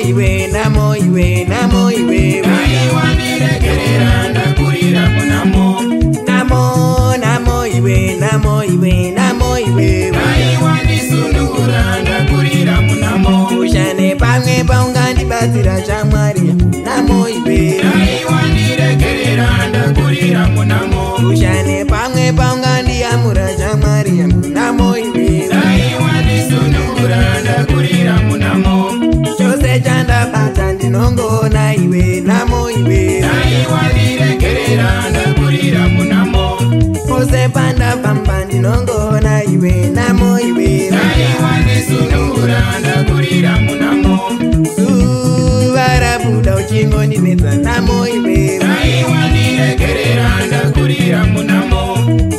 iwe namo iwe namo iwe aiwandiregerera ndakurira munamo namo iwe namo iwe namo iwe aiwandisundura ndakurira munamo ushane pamwe paungandibatsira shamwari namo iwe aiwandiregerera ndakurira munamo ushane pamwe paungandiyamura shamwari namo iwe aiwandisundura ndakurira munamo chose chandabata ndinongoona iwe namo iwe aiwandiregerera ndakurira munamo pose pandafamba ndinongoona iwe namo iwe aiwandisundura ndakurira munamo zuva rabuda uchingondinetsa namo iwe aiwandiregerera ndakurira munamo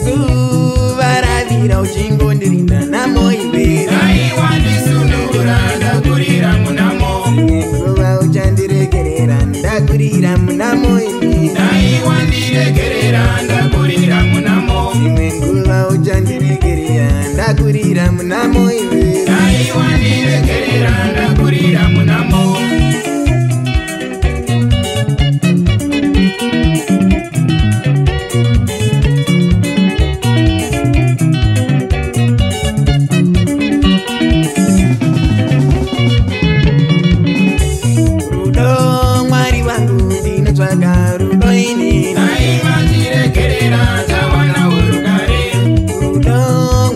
zuva ravira uchingondirinda namo iwe aiwandisundura ndakurira munamo nguva uchandiregerera ndakurira munamo ini aiwandiregerera ndakurira munamo imwe nguva uchandiregerera ndakurira munamo iwe aiwandiregerera ndakurira munamo rudo mwari wangu ndinotsvaga rudo ini aiwandiregerera tawana urugare rudo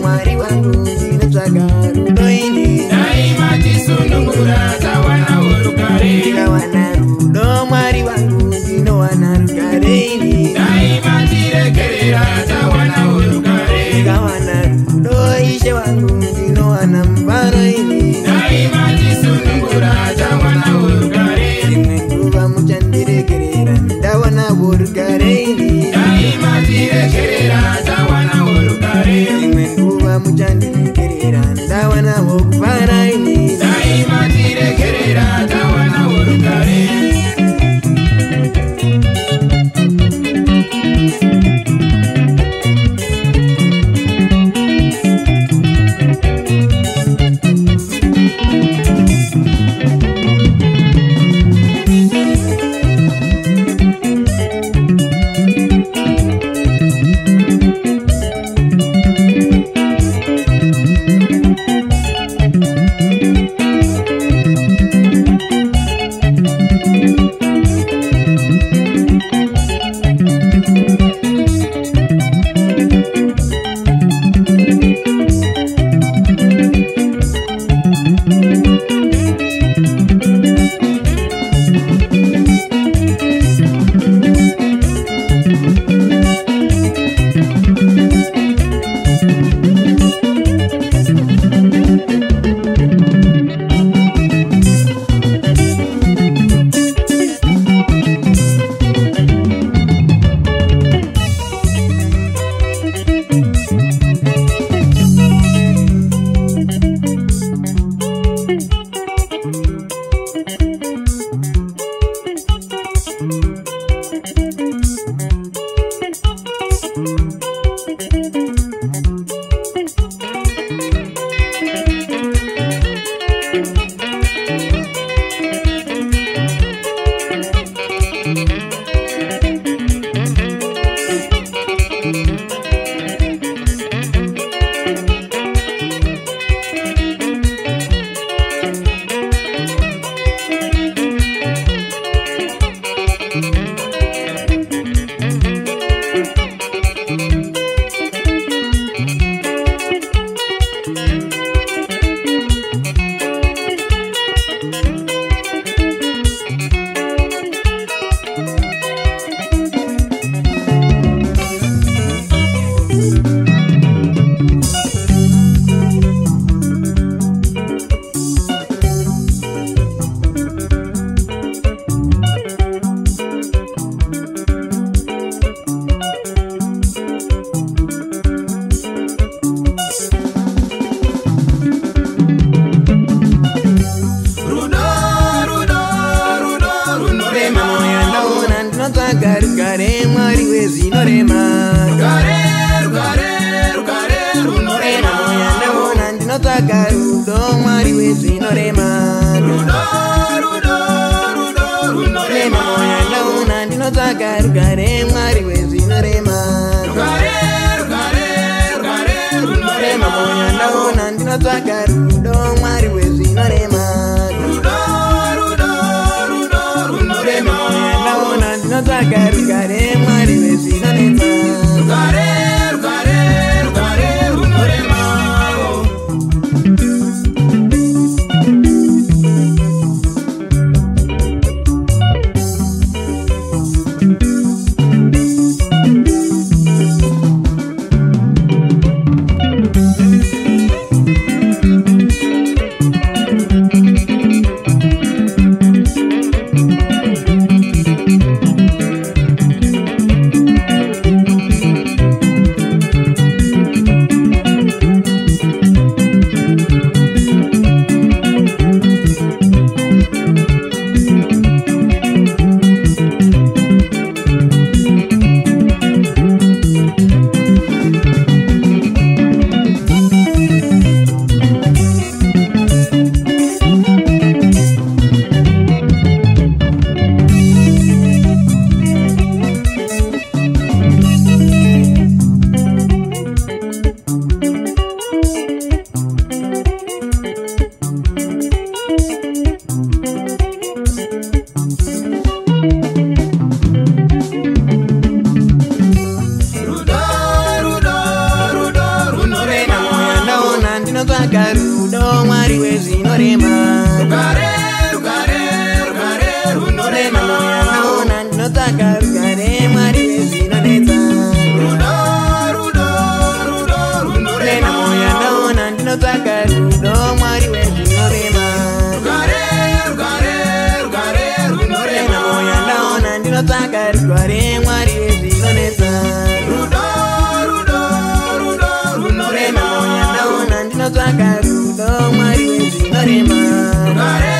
mwari wangu ndinotsvaga rudo ini aimatisundungura tawana urugare ndikawana rudo mwari wangu ndinowana rugare ini aimandiregerera tawana urugare ndikawana rudo ishe wangu ndinowana mufaro ini aimatisundungura tawana urugare imwe nguva muchandiregerera ndawanawo rugare ini aimandiregerera tawana urugare imwe nguva muchandiregerera ndawanawo kufara ini aimandiregerera tawana urugare rugare mwari wezinorema rugare runorema yandaona ndinotsvaga rudo mwari wezinorema rudo rugare mwari wezvinorema. Rugare, rugare, rugare runorema. Moyo ndaona ndinotsvaga rudo mwari wezvinorema. Rudo, rudo, rudo runorema. Moyo ndaona ndinotsvaga rugare mwari wezvinorema. Rugare, rugare, rugare runorema. Ndinotsvaga rudo mwari wezvinorema. Rugare, rugare, rugare runorema. Moyo ndaona ndinotsvaga rugare mwari wezvinonetsa. Rudo, rudo, rudo runorema. Moyo ndaona ndinotsvaga rudo mwari wezvinorema. Rugare, rugare, rugare runorema. Moyo ndaona ndinotsvaga rugare mwari wezvinonetsa. Rudo, rudo, rudo runorema. Moyo ndaona ndinotsvaga rudo mwari wezvinorema. Rugare,